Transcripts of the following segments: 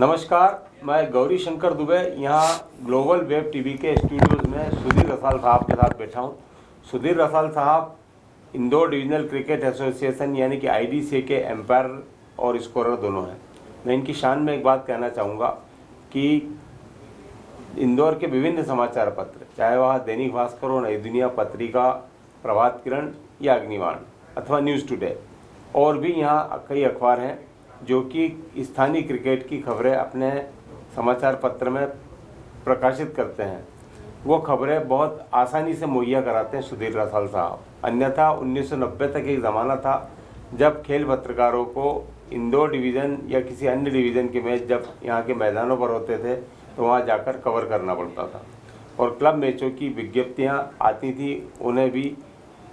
नमस्कार, मैं गौरी शंकर दुबे यहाँ ग्लोबल वेब टीवी के स्टूडियोज़ में सुधीर रसाल साहब के साथ बैठा हूँ। सुधीर रसाल साहब इंदौर डिविजनल क्रिकेट एसोसिएशन यानी कि IDCA के एम्पायर और स्कोरर दोनों हैं। मैं इनकी शान में एक बात कहना चाहूँगा कि इंदौर के विभिन्न समाचार पत्र, चाहे वह दैनिक भास्कर हो, नई दुनिया पत्रिका, प्रभात किरण या अग्निबाण अथवा न्यूज़ टुडे, और भी यहाँ कई अखबार हैं जो कि स्थानीय क्रिकेट की खबरें अपने समाचार पत्र में प्रकाशित करते हैं। वो खबरें बहुत आसानी से मुहैया कराते हैं सुधीर रसाल साहब। अन्यथा 1990 तक एक ज़माना था जब खेल पत्रकारों को इंदौर डिवीज़न या किसी अन्य डिवीज़न के मैच जब यहाँ के मैदानों पर होते थे तो वहाँ जाकर कवर करना पड़ता था, और क्लब मैचों की विज्ञप्तियाँ आती थी, उन्हें भी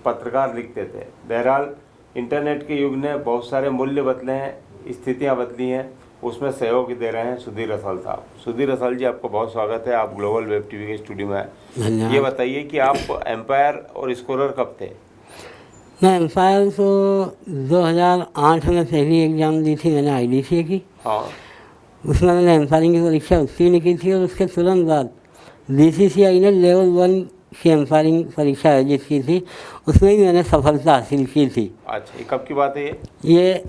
पत्रकार लिखते थे। बहरहाल इंटरनेट के युग ने बहुत सारे मूल्य बदले हैं, स्थितियां बदली हैं, उसमें सहयोग दे रहे हैं सुधीर रसाल साहब। सुधीर रसाल जी, आपका बहुत स्वागत है। आप ग्लोबल वेब टीवी के स्टूडियो में आए। ये बताइए कि आप एम्पायर और स्कोरर कब थे? मैं एम्पायर तो 2008 में पहली एग्ज़ाम दी थी मैंने IDCA की। हाँ, उसमें मैंने एम्पायरिंग की परीक्षा उत्तीर्ण की थी और उसके तुरंत बाद BCCI ने लेवल 1 की एम्पायरिंग परीक्षा आयोजित की थी, उसमें भी मैंने सफलता हासिल की थी। अच्छा, ये कब की बात है? ये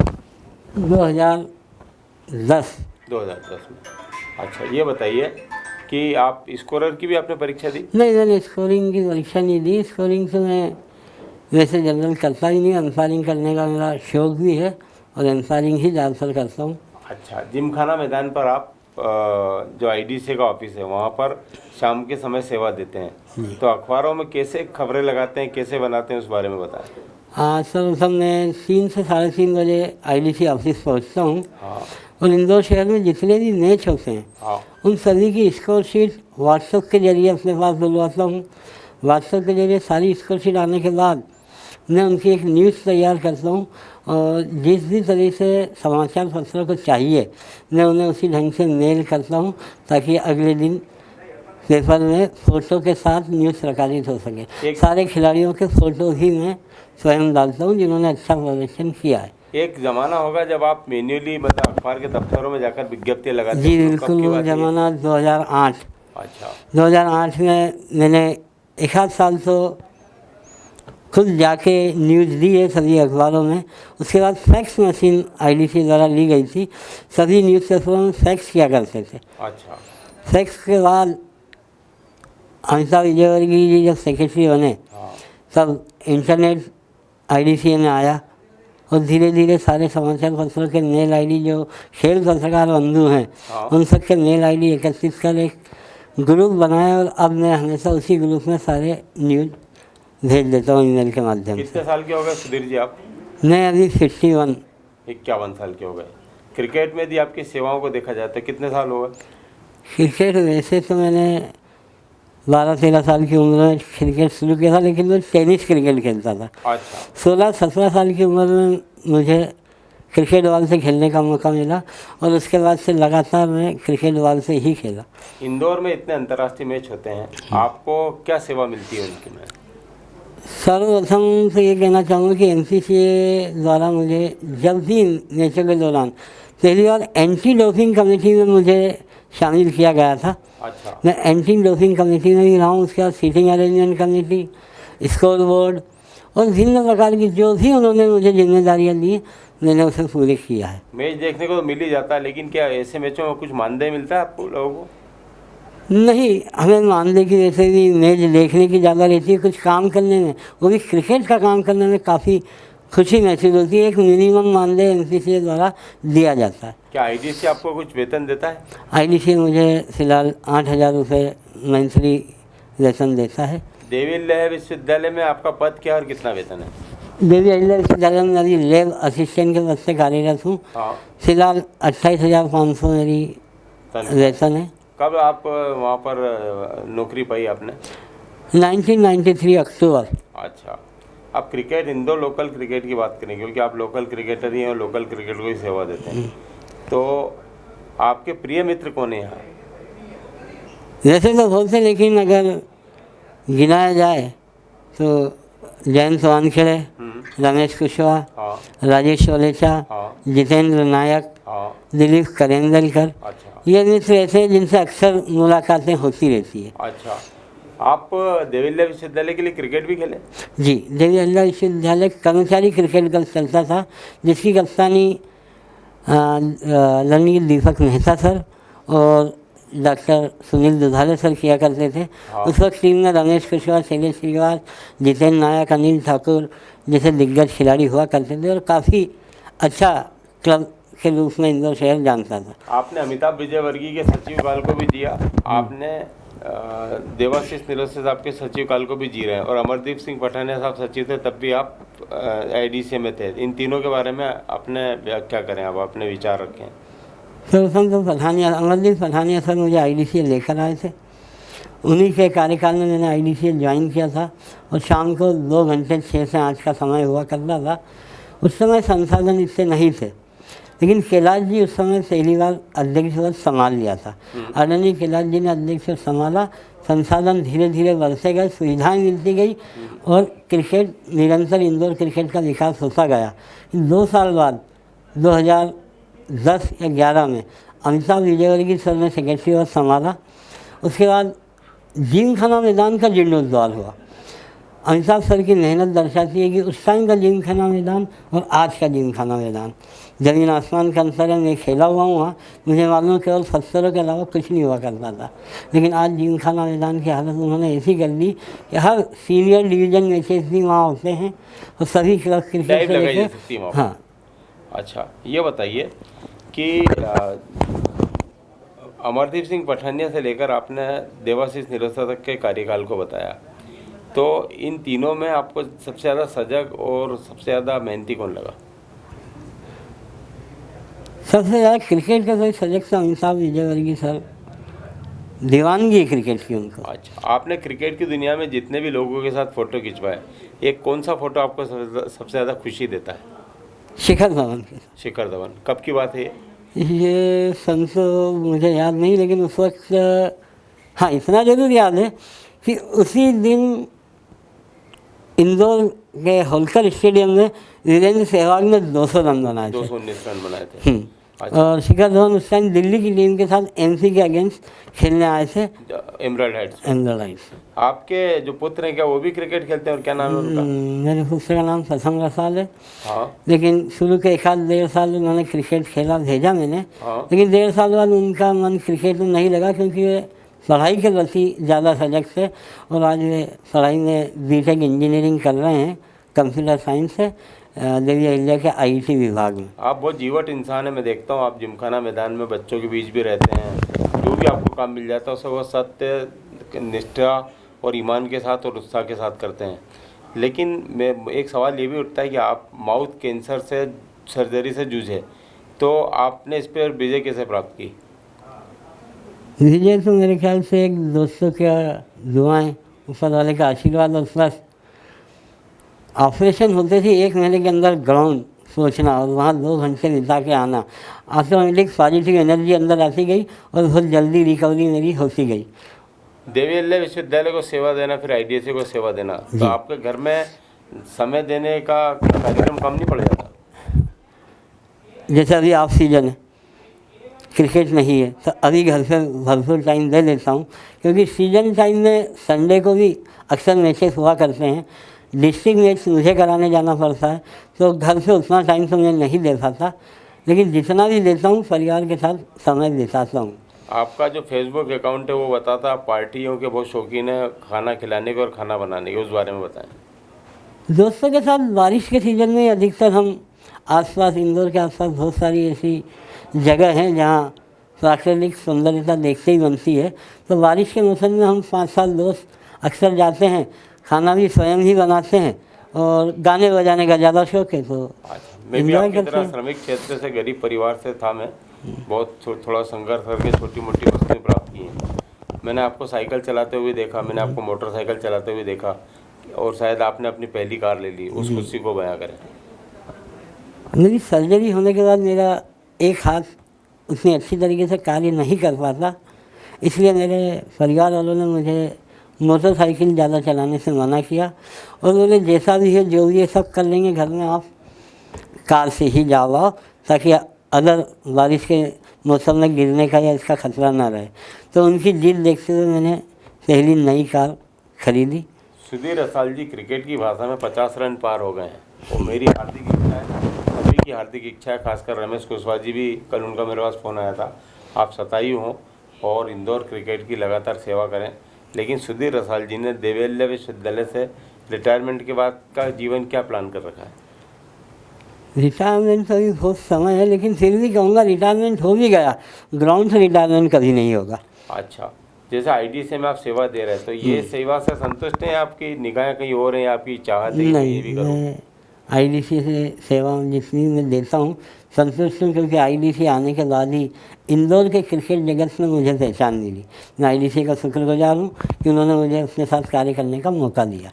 2010 में। अच्छा, ये बताइए कि आप स्कोरर की भी आपने परीक्षा दी? नहीं, मैंने स्कोरिंग की परीक्षा नहीं दी। स्कोरिंग से मैं वैसे जनरल करता ही नहीं, एम्पायरिंग करने का मेरा शौक भी है और एम्पायरिंग ही ज़्यादातर करता हूँ। अच्छा, जिमखाना मैदान पर आप जो IDCA का ऑफिस है वहाँ पर शाम के समय सेवा देते हैं, तो अखबारों में कैसे खबरें लगाते हैं, कैसे बनाते हैं, उस बारे में बताएं। हाँ सर, सब मैं 3 से 3:30 बजे IDCA ऑफिस पहुँचता हूँ। हाँ, और इंदौर शहर में जितने भी मैच होते हैं हाँ, उन सभी की स्कोर शीट व्हाट्सएप के जरिए अपने पास बुलवाता हूँ। व्हाट्सएप के जरिए सारी स्कोर शीट आने के बाद मैं उनकी एक न्यूज़ तैयार करता हूँ, और जिस भी तरह से समाचार पत्रों को चाहिए मैं उन्हें उसी ढंग से मेल करता हूँ ताकि अगले दिन पेपर में फ़ोटो के साथ न्यूज़ प्रकाशित हो सके। सारे खिलाड़ियों के फ़ोटो ही मैं स्वयं डालता हूँ जिन्होंने अच्छा प्रदर्शन किया है। एक ज़माना होगा जब आप मैन्युअली मतलब अखबार के दफ्तरों में जाकर विज्ञप्तियाँ लगाते जी हैं, तो बिल्कुल, कब की वो बात है? ज़माना 2008। अच्छा, 2008 में मैंने एक आध साल तो खुद जाके न्यूज़ दी है सभी अखबारों में। उसके बाद फैक्स मशीन IDCA द्वारा ली गई थी, सभी न्यूज़ पेपरों में फैक्स किया करते थे। अच्छा, फैक्स के बाद अमिताभ विजयवर्गीय जी जब सेक्रेटरी बने हाँ, तब इंटरनेट IDCA में आया और धीरे धीरे सारे समाचार पत्रों के मेल ID जो खेल पत्रकार बंधु हैं हाँ। उन सब के मेल ID एकत्रित कर एक ग्रुप बनाया, और अब मैं हमेशा उसी ग्रुप में सारे न्यूज़ भेज देता हूँ ईमेल के माध्यम से। कितने साल के हो गए सुधीर जी आप? मैं अभी 51 साल के हो गए। क्रिकेट में यदि आपकी सेवाओं को देखा जाए तो कितने साल हो गए? क्रिकेट वैसे तो मैंने 12-13 साल की उम्र में क्रिकेट शुरू किया था, लेकिन मैं टेनिस क्रिकेट खेलता था। अच्छा, 16-17 साल की उम्र में मुझे क्रिकेट बॉल से खेलने का मौका मिला और उसके बाद से लगातार मैं क्रिकेट बॉल से ही खेला। इंदौर में इतने अंतर्राष्ट्रीय मैच होते हैं, आपको क्या सेवा मिलती है उनकी में? सर्वप्रथम तो ये कहना चाहूँगा कि NCCA द्वारा मुझे जब भी मैचों के दौरान पहली बार एंटी डोपिंग कमेटी में मुझे शामिल किया गया था। अच्छा, मैं एंटी डोपिंग कमेटी में भी रहा हूँ। उसके बाद seating arrangement committee, score board और भिन्न प्रकार की जो भी उन्होंने मुझे जिम्मेदारियाँ दी मैंने उसे पूरे किया है। मैच देखने को तो मिल ही जाता है, लेकिन क्या ऐसे मैचों में कुछ मानदेय मिलता है आपको लोगों को? नहीं, हमें मानदेय की वैसे भी मैच देखने की ज़्यादा रहती है, कुछ काम करने में, वो भी क्रिकेट का काम करने में काफ़ी खुशी महसूस होती है। एक मिनिमम मानदेय एनपीसीए द्वारा दिया जाता है। क्या आईडीसी आपको कुछ वेतन देता है? आईडीसी मुझे फ़िलहाल 8,000 रुपये मंथली वेतन देता है। देवी अहिल्या विश्वविद्यालय में आपका पद क्या और कितना वेतन है? देवी अहिल्या विश्वविद्यालय में अभी लैब असिस्टेंट के पद से कार्यरत हूँ। हाँ, फिलहाल 28,500 मेरी वेतन है। कब आप वहाँ पर नौकरी पाई आपने? 1993 अक्टूबर। अच्छा, आप क्रिकेट, इंदौर लोकल क्रिकेट की बात करें, क्योंकि आप लोकल क्रिकेटर ही हैं और लोकल क्रिकेट को ही सेवा देते हैं, तो आपके प्रिय मित्र कौन है यहाँ? वैसे तो बहुत से, लेकिन अगर गिनाया जाए तो जयंत वानखेड़े, रमेश कुशवाहा, हाँ राजेश वलेचा, हाँ जितेंद्र नायक, हाँ। दिलीप करेंदलकर, अच्छा ये मित्र ऐसे हैं जिनसे अक्सर मुलाकातें होती रहती है। अच्छा, आप देवी अहिल्या विश्वविद्यालय के लिए क्रिकेट भी खेले? जी, देवी अहिल्या विश्वविद्यालय कर्मचारी क्रिकेट क्लब चलता था, जिसकी कप्तानी रणवीर दीपक मेहता सर और डॉक्टर सुनील दुधाले सर किया करते थे। हाँ। उस वक्त टीम में रमेश कुशवाहा, शैलेश श्रीवास, जितेंद्र नायक, अनिल ठाकुर जैसे दिग्गज खिलाड़ी हुआ करते थे और काफ़ी अच्छा क्लब के रूप में इंदौर शहर जानता था। आपने अमिताभ विजयवर्गीय के सचिव काल को भी जिया, आपने देवाशीष निरस्ते साहब के सचिव काल को भी जी रहे हैं, और अमरदीप सिंह पठानिया साहब सचिव थे तब भी आप आईडीसी में थे। इन तीनों के बारे में आपने क्या करें, आप अपने विचार रखें? सर्वप्रथम तो अमरदीप पठानिया सर मुझे आईडीसी लेकर आए थे। उन्हीं के कार्यकाल में मैंने आईडीसी ज्वाइन किया था और शाम को 2 घंटे 6 से 8 का समय हुआ करता था। उस समय संसाधन इससे नहीं थे, लेकिन कैलाश जी उस समय पहली बार अध्यक्ष पद संभाल लिया था। आदरणीय कैलाश जी ने अध्यक्ष पद संभाला, संसाधन धीरे धीरे बढ़ते गए, सुविधाएं मिलती गई और क्रिकेट निरंतर इंदौर क्रिकेट का विकास होता गया। 2 साल बाद 2010 या 11 में अमिताभ विजयवर्गीय सर ने सेक्रेटरी पद संभाला। उसके बाद जिमखाना मैदान का जीर्णोद्धार हुआ। अमिताभ सर की मेहनत दर्शाती है कि उस टाइम का जिमखाना मैदान और आज का जिमखाना मैदान ज़मीन आसमान का अंतर है। मैं खेला हुआ हूँ वहाँ, मुझे मालूम केवल पत्थरों के अलावा कुछ नहीं हुआ करता था, लेकिन आज जिमखाना मैदान की हालत उन्होंने ऐसी कर दी कि हर सीनियर डिवीज़न मैचेस भी वहाँ होते हैं और सभी क्लब क्रिकेट से लेकर। हाँ। अच्छा, ये बताइए कि अमरदीप सिंह पठानिया से लेकर आपने देवाशीष निरस्ता तक के कार्यकाल को बताया, तो इन तीनों में आपको सबसे ज़्यादा सजग और सबसे ज़्यादा मेहनती कौन लगा? सबसे ज़्यादा क्रिकेट का कोई सजग था अमिताभ विजयवर्गीय सर, दीवानगी है क्रिकेट की उनको। अच्छा, आपने क्रिकेट की दुनिया में जितने भी लोगों के साथ फ़ोटो खिंचवाए, एक कौन सा फ़ोटो आपको सबसे ज़्यादा खुशी देता है? शिखर धवन के। शिखर धवन, कब की बात है ये सन तो मुझे याद नहीं, लेकिन उस वक्त हाँ इतना ज़रूर याद है कि उसी दिन इंदौर के होलकर स्टेडियम में वीरेंद्र सहवाग ने 200 रन बनाए थे। 219 रन बनाए थे। अच्छा। और शिखर धवन उस टाइम दिल्ली की टीम के साथ एमसी के अगेंस्ट खेलने आए थे, एमराल्ड हाइट्स। Emerald Heights. आपके जो पुत्र हैं क्या वो भी क्रिकेट खेलते हैं, और क्या नाम है उनका? मेरे पुत्र का नाम प्रथम रसाल है। हाँ। लेकिन शुरू के 1-1.5 साल उन्होंने क्रिकेट खेला, भेजा मैंने। हाँ। लेकिन 1.5 साल बाद उनका मन क्रिकेट में नहीं लगा, क्योंकि वे पढ़ाई के प्रति ज़्यादा सजग थे और आज वे पढ़ाई में बीटेक इंजीनियरिंग कर रहे हैं कंप्यूटर साइंस से देवी अहिल्या के आईटी विभाग में। आप बहुत जीवट इंसान है, मैं देखता हूँ आप जिमखाना मैदान में बच्चों के बीच भी रहते हैं, जो भी आपको काम मिल जाता है उसे वो सत्य, निष्ठा और ईमान के साथ और उत्साह के साथ करते हैं। लेकिन मैं एक सवाल ये भी उठता है कि आप माउथ कैंसर से सर्जरी से जूझे, तो आपने इस पर विजय कैसे प्राप्त की? विजय तो मेरे ख्याल से एक दोस्तों के दुआएं, ऊपर वाले का आशीर्वाद और प्लस ऑपरेशन होते थे 1 महीने के अंदर ग्राउंड सोचना और वहाँ 2 घंटे बिता के आना, ऑटोमेटिक पॉजिटिव एनर्जी अंदर आती गई और बहुत जल्दी रिकवरी मेरी होती गई। देवी अहिल्या विश्वविद्यालय को सेवा देना, फिर आईडीएसए को सेवा देना, तो आपके घर में समय देने का कार्यक्रम कम नहीं पड़ जाता? जैसे अभी ऑफ सीजन है, क्रिकेट नहीं है, तो अभी घर पे भरपूर टाइम दे देता हूँ, क्योंकि सीजन टाइम में संडे को भी अक्सर मैचेस हुआ करते हैं, डिस्ट्रिक्ट मैच मुझे कराने जाना पड़ता है, तो घर से उतना टाइम तो मैं नहीं दे पाता, लेकिन जितना भी देता हूँ परिवार के साथ समय बिताता हूँ। आपका जो फेसबुक अकाउंट है वो बताता है आप पार्टियों के बहुत शौकीन है, खाना खिलाने के और खाना बनाने के, उस बारे में बताएं। दोस्तों के साथ बारिश के सीज़न में अधिकतर हम आसपास, इंदौर के आसपास बहुत सारी ऐसी जगह हैं जहाँ प्राकृतिक सौंदर्यता देखते ही बनती है, तो बारिश के मौसम में हम 5-7 दोस्त अक्सर जाते हैं, खाना भी स्वयं ही बनाते हैं और गाने बजाने का ज़्यादा शौक है, तो अच्छा, मैं भी enjoy आपकी करते तरह हैं। श्रमिक क्षेत्र से गरीब परिवार से था, मैं बहुत थोड़ा संघर्ष करके छोटी मोटी वस्तुएं प्राप्त की हैं। मैंने आपको साइकिल चलाते हुए देखा, मैंने आपको मोटरसाइकिल चलाते हुए देखा, और शायद आपने अपनी पहली कार ले ली, उस खुशी को बयां करें। मेरी सर्जरी होने के बाद मेरा एक हाथ उतनी अच्छी तरीके से कार्य नहीं कर पाता, इसलिए मेरे परिवार वालों ने मुझे मोटरसाइकिल ज़्यादा चलाने से मना किया और बोले जैसा भी है जो भी है सब कर लेंगे, घर में आप कार से ही जाओ आओ, ताकि अगर बारिश के मौसम में गिरने का या इसका खतरा ना रहे। तो उनकी जिद देखते हुए मैंने पहली नई कार खरीदी। सुधीर रसाल जी, क्रिकेट की भाषा में 50 रन पार हो गए हैं, और मेरी हार्दिक इच्छा है, सभी की हार्दिक इच्छा है, खासकर रमेश कुशवाहा जी भी, कल उनका मेरे पास फ़ोन आया था, आप शतायु हों और इंदौर क्रिकेट की लगातार सेवा करें। लेकिन सुधीर रसाल जी ने देवेल्य विश्वविद्यालय से रिटायरमेंट के बाद का जीवन क्या प्लान कर रखा है? रिटायरमेंट का भी बहुत समय है, लेकिन फिर भी कहूँगा रिटायरमेंट हो भी गया, ग्राउंड से रिटायरमेंट कभी नहीं होगा। अच्छा, जैसे IDC में आप सेवा दे रहे हैं, तो ये सेवा से संतुष्ट हैं, आपकी निगाहें कहीं और हैं, आपकी चाहत है कि मैं ये भी नहीं, करूं? मैं IDC से सेवा जितनी मैं देता हूँ संतुष्ट हूँ, क्योंकि IDC आने के बाद ही इंदौर के क्रिकेट जगत में मुझे पहचान मिली। मैं IDC का शुक्रगुजार हूँ कि उन्होंने मुझे अपने साथ कार्य करने का मौका दिया।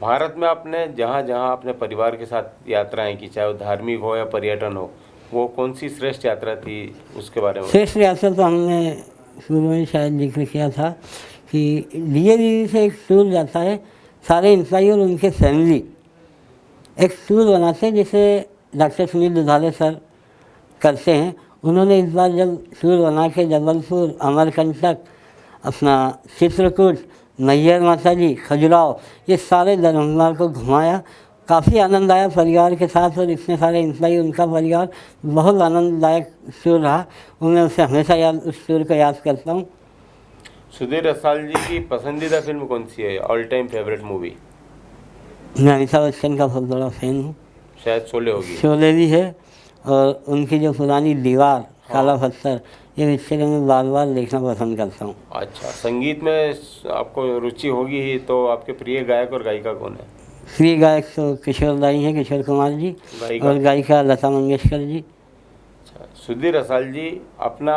भारत में आपने जहाँ जहाँ अपने परिवार के साथ यात्राएं की, चाहे वो धार्मिक हो या पर्यटन हो, वो कौन सी श्रेष्ठ यात्रा थी, उसके बारे में? श्रेष्ठ यात्रा तो हमने शुरू में शायद जिक्र किया था कि DAV से एक टूर जाता है, सारे एम्प्लॉई और उनके फैमिली एक टूर बनाते हैं, जिसे डॉक्टर सुनील दुधाले सर करते हैं। उन्होंने इस बार जब टूर बना के जबलपुर, अमरकंटक, अपना चित्रकूट, मैहर माता जी, खजुराहो, ये सारे दरबार को घुमाया। काफ़ी आनंद आया परिवार के साथ, और इतने सारे एम्प्लॉई, उनका परिवार, बहुत आनंददायक टूर रहा। और मैं उसे हमेशा उस टूर को याद करता हूँ। सुधीर रसाल जी की पसंदीदा फिल्म कौन सी है, ऑल टाइम फेवरेट मूवी? मैं अमिताभ बच्चन का बहुत बड़ा फैन हूँ। शायद शोले होगी। शोले भी है, और उनकी जो पुरानी दीवार, काला पत्थर, ये पिक्चरें मैं बार बार देखना पसंद करता हूँ। अच्छा, संगीत में आपको रुचि होगी ही, तो आपके प्रिय गायक और गायिका कौन है? प्रिय गायक तो किशोर दाई हैं, किशोर कुमार जी, गायिका? और गायिका लता मंगेशकर जी। अच्छा, सुधीर रसाल जी अपना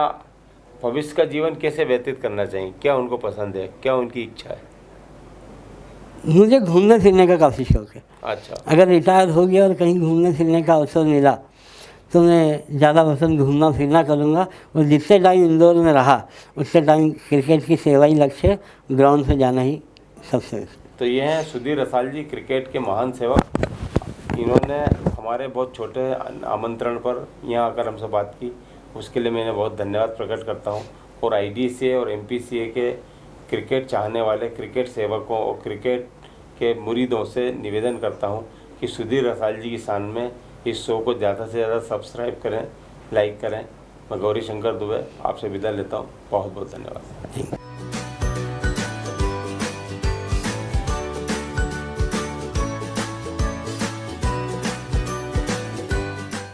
भविष्य का जीवन कैसे व्यतीत करना चाहिए, क्या उनको पसंद है, क्या उनकी इच्छा है? मुझे घूमने फिरने का काफ़ी शौक है। अच्छा, अगर रिटायर हो गया और कहीं घूमने फिरने का अवसर मिला तो मैं ज़्यादा पसंद घूमना फिरना करूँगा, और जितने टाइम इंदौर में रहा उतने टाइम क्रिकेट की सेवा ही लक्ष्य है, ग्राउंड पे जाना ही सबसे बेस्ट। तो ये हैं सुधीर रसाल जी, क्रिकेट के महान सेवक। इन्होंने हमारे बहुत छोटे आमंत्रण पर यहाँ आकर हमसे बात की, उसके लिए मैं बहुत धन्यवाद प्रकट करता हूँ। और IDCA और MPCA के क्रिकेट चाहने वाले क्रिकेट सेवकों और क्रिकेट के मुरीदों से निवेदन करता हूँ कि सुधीर रसाल जी की शान में इस शो को ज़्यादा से ज़्यादा सब्सक्राइब करें, लाइक करें। मैं गौरी शंकर दुबे आपसे विदा लेता हूँ। बहुत बहुत धन्यवाद।